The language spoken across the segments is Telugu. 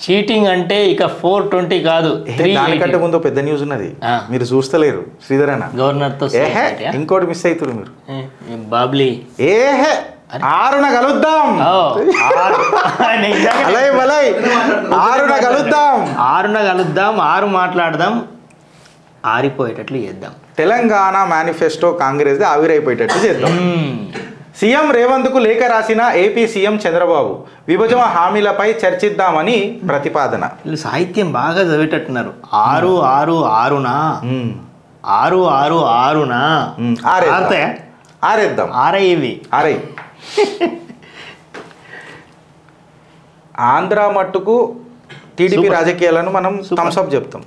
చీటింగ్ అంటే ఇక 420 కాదు, దానికంటే ముందు పెద్ద న్యూస్ ఉన్నది, మీరు చూస్తలేరు శ్రీధర్ అన్న. గవర్నర్తో ఇంకోటి మిస్ అవుతారు మీరు. బాబ్లీ 6న కలుద్దాం, 6న కలుద్దాం, 6 మాట్లాడదాం, ఆరిపోయేటట్లు చేద్దాం. తెలంగాణ మేనిఫెస్టో కాంగ్రెస్ ఆవిరైపోయేటట్లు చేద్దాం. సీఎం రేవంత్కు లేఖ రాసిన ఏపీ సీఎం చంద్రబాబు విభజన హామీలపై చర్చిద్దామని ప్రతిపాదన. సాహిత్యం బాగా చదివేటట్టున్నారు. 6-6-6న 6-6-6న ఆరేద్దాం. ఆరై ఆంధ్ర మట్టుకు టీడీపీ రాజకీయాలను మనం థమ్స్అప్ చెప్తాం.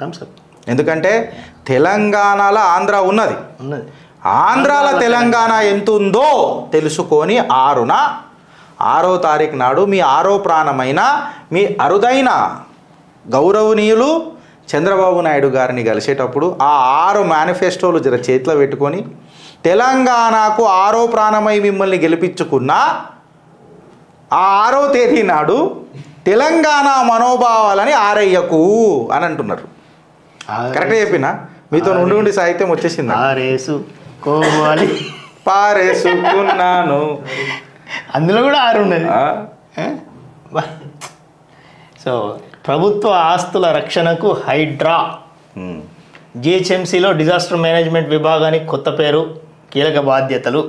ఎందుకంటే తెలంగాణలో ఆంధ్ర ఉన్నది, ఆంధ్రాల తెలంగాణ ఎంత ఉందో తెలుసుకొని 6వ తారీఖు నాడు మీ 6వ ప్రాణమైన మీ అరుదైన గౌరవనీయులు చంద్రబాబు నాయుడు గారిని కలిసేటప్పుడు ఆ 6 మేనిఫెస్టోలు జర చేతిలో పెట్టుకొని తెలంగాణకు 6వ ప్రాణమై మిమ్మల్ని గెలిపించుకున్న ఆ 6వ తేదీ నాడు తెలంగాణ మనోభావాలని ఆరయ్యకు అని అంటున్నారు. కరెక్ట్గా చెప్పినా? మీతో ఉండి సాహిత్యం వచ్చేసింది. పారేసుకున్నాను, అందులో కూడా 6 ఉన్నది. సో ప్రభుత్వ ఆస్తుల రక్షణకు హైడ్రా, జిహెచ్ఎంసీలో డిజాస్టర్ మేనేజ్మెంట్ విభాగానికి కొత్త పేరు, కీలక బాధ్యతలు.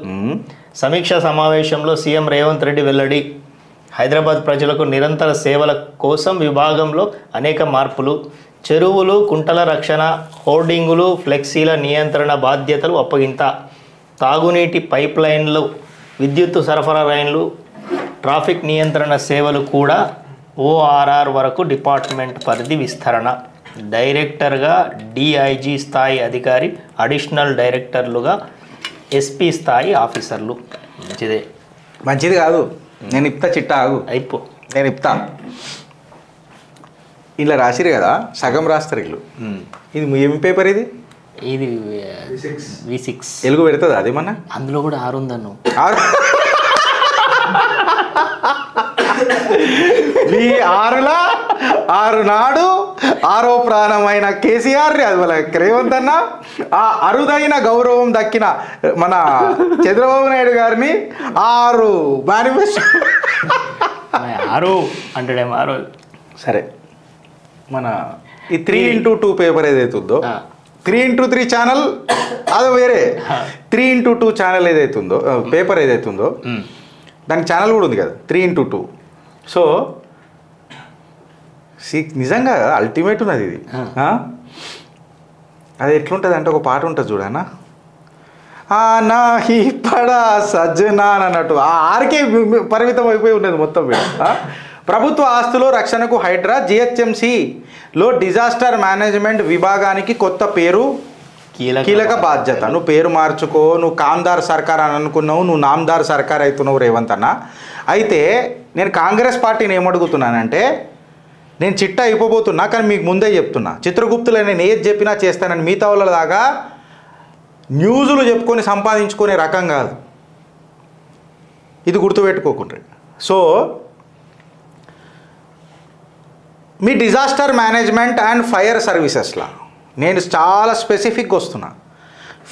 సమీక్షా సమావేశంలో సీఎం రేవంత్ రెడ్డి వెల్లడి. హైదరాబాద్ ప్రజలకు నిరంతర సేవల కోసం విభాగంలో అనేక మార్పులు. చెరువులు, కుంటల రక్షణ, హోర్డింగులు, ఫ్లెక్సీల నియంత్రణ బాధ్యతలు అప్పగింత. తాగునీటి పైప్ లైన్లు, విద్యుత్ సరఫరా లైన్లు, ట్రాఫిక్ నియంత్రణ సేవలు కూడా ఓఆర్ఆర్ వరకు డిపార్ట్మెంట్ పరిధి విస్తరణ. డైరెక్టర్గా డిఐజీ స్థాయి అధికారి, అడిషనల్ డైరెక్టర్లుగా ఎస్పీ స్థాయి ఆఫీసర్లు. మంచిది కాదు. నేను ఇప్తా చిట్టా ఆగు, నేను ఇప్తా. ఇలా రాసిరు కదా, సగం రాస్తారు వీళ్ళు. ఇది ఏం పేపర్? ఇది V6 ఎలుగు పెడుతుంది అది మన. అందులో కూడా 6 ఉందన్ను. ఈ 6 నాడు 6వ ప్రాణమైన కేసీఆర్ అది వాళ్ళ రేవంత్ అన్న ఆ అరుదైన గౌరవం దక్కిన మన చంద్రబాబు నాయుడు గారిని 6 మేనిఫెస్టో 6 అంటాడేమో 6. సరే, మన ఈ 3x2 పేపర్ ఏదైతుందో 3x3 ఛానల్ అది వేరే. 3x2 ఛానల్ ఏదైతుందో పేపర్ ఏదైతుందో దానికి ఛానల్ కూడా ఉంది కదా 3x2. సో నిజంగా అల్టిమేట్ ఉన్నది ఇది. అది ఎట్లుంటుంది అంటే ఒక పాట ఉంటుంది చూడనా, నా హీ పడా సజ్జనా అన్నట్టు ఆ 6కే పరిమితం అయిపోయి ఉన్నది మొత్తం. ప్రభుత్వ ఆస్తుల రక్షణకు హైడ్రా, జిహెచ్ఎంసీలో డిజాస్టర్ మేనేజ్మెంట్ విభాగానికి కొత్త పేరు, కీలక బాధ్యత. నువ్వు పేరు మార్చుకో, నువ్వు కామ్దార్ సర్కార్ అని అనుకున్నావు, నువ్వు నామ్దార్ సర్కార్ అవుతున్నావు రేవంత్ అన్న. అయితే నేను కాంగ్రెస్ పార్టీని ఏమడుగుతున్నానంటే, నేను చిట్టా అయిపోబోతున్నా కానీ మీకు ముందే చెప్తున్నా, చిత్రగుప్తులో నేను ఏది చెప్పినా చేస్తానని మిగతా వాళ్ళ దాకా న్యూజులు చెప్పుకొని సంపాదించుకునే రకం కాదు. ఇది గుర్తుపెట్టుకోకుండా. సో మీ డిజాస్టర్ మేనేజ్మెంట్ అండ్ ఫైర్ సర్వీసెస్లా నేను చాలా స్పెసిఫిక్గా వస్తున్నా.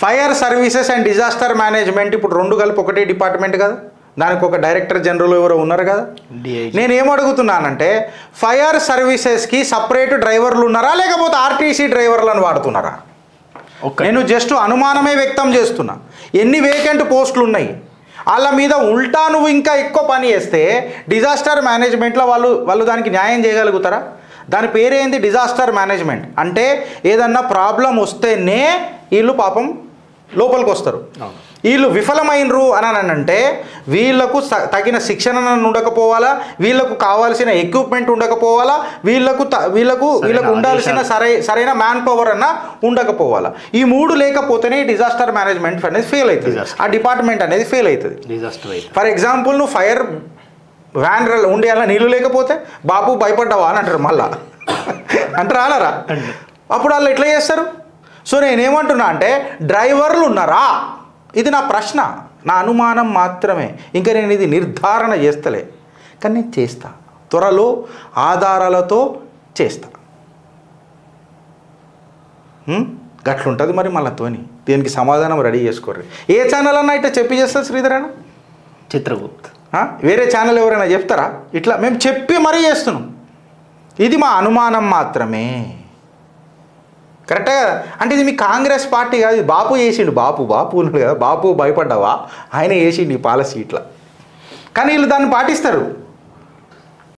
Fire services and disaster management ఇప్పుడు 2 కలిపి ఒకటే డిపార్ట్మెంట్ కదా, దానికి ఒక డైరెక్టర్ జనరల్ ఎవరో ఉన్నారు కదా. నేను ఏమడుగుతున్నానంటే, ఫైర్ సర్వీసెస్కి సపరేట్ డ్రైవర్లు ఉన్నారా లేకపోతే ఆర్టీసీ డ్రైవర్లను వాడుతున్నారా? నేను జస్ట్ అనుమానమే వ్యక్తం చేస్తున్నా. ఎన్ని వేకెంట్ పోస్టులు ఉన్నాయి వాళ్ళ మీద ఉల్టా నువ్వు ఇంకా ఎక్కువ పని చేస్తే డిజాస్టర్ మేనేజ్మెంట్లో వాళ్ళు దానికి న్యాయం చేయగలుగుతారా? దాని పేరేంది డిజాస్టర్ మేనేజ్మెంట్ అంటే ఏదన్నా ప్రాబ్లం వస్తేనే వీళ్ళు పాపం లోపలికి వస్తారు. వీళ్ళు విఫలమైనరు అని అంటే వీళ్ళకు తగిన శిక్షణ ఉండకపోవాలా, వీళ్ళకు కావాల్సిన ఎక్విప్మెంట్ ఉండకపోవాలా, వీళ్ళకు ఉండాల్సిన సరైన మ్యాన్ పవర్ అన్న ఉండకపోవాలా. ఈ 3 లేకపోతేనే డిజాస్టర్ మేనేజ్మెంట్ అనేది ఫెయిల్ అవుతుంది, ఆ డిపార్ట్మెంట్ అనేది ఫెయిల్ అవుతుంది. ఫర్ ఎగ్జాంపుల్ నువ్వు ఫైర్ వ్యాన్ ఉండే అలా నీళ్ళు లేకపోతే బాబు భయపడ్డావా అని అంటారు, మళ్ళా అంటారా అలారా? అప్పుడు వాళ్ళు ఎట్లా చేస్తారు? సో నేనేమంటున్నా అంటే డ్రైవర్లు ఉన్నారా? ఇది నా ప్రశ్న, నా అనుమానం మాత్రమే. ఇంకా నేను ఇది నిర్ధారణ చేస్తలే, కానీ నేను చేస్తా. త్వరలో ఆధారాలతో చేస్తా. గట్లుంటుంది మరి మళ్ళీతోని. దీనికి సమాధానం రెడీ చేసుకోరు. ఏ ఛానల్ అన్నా ఇట్లా చెప్పి చేస్తారు శ్రీధర్ అన్న? చిత్రగుప్త్. వేరే ఛానల్ ఎవరైనా చెప్తారా? ఇట్లా మేము చెప్పి మరీ చేస్తున్నాం. ఇది మా అనుమానం మాత్రమే. కరెక్టే కదా? అంటే ఇది మీ కాంగ్రెస్ పార్టీ కాదు, ఇది బాపు చేసిండు. బాపు ఉన్నాడు కదా, బాపు భయపడ్డావా? ఆయన చేసిండు ఈ పాలసీ ఇట్లా. కానీ వీళ్ళు దాన్ని పాటిస్తారు.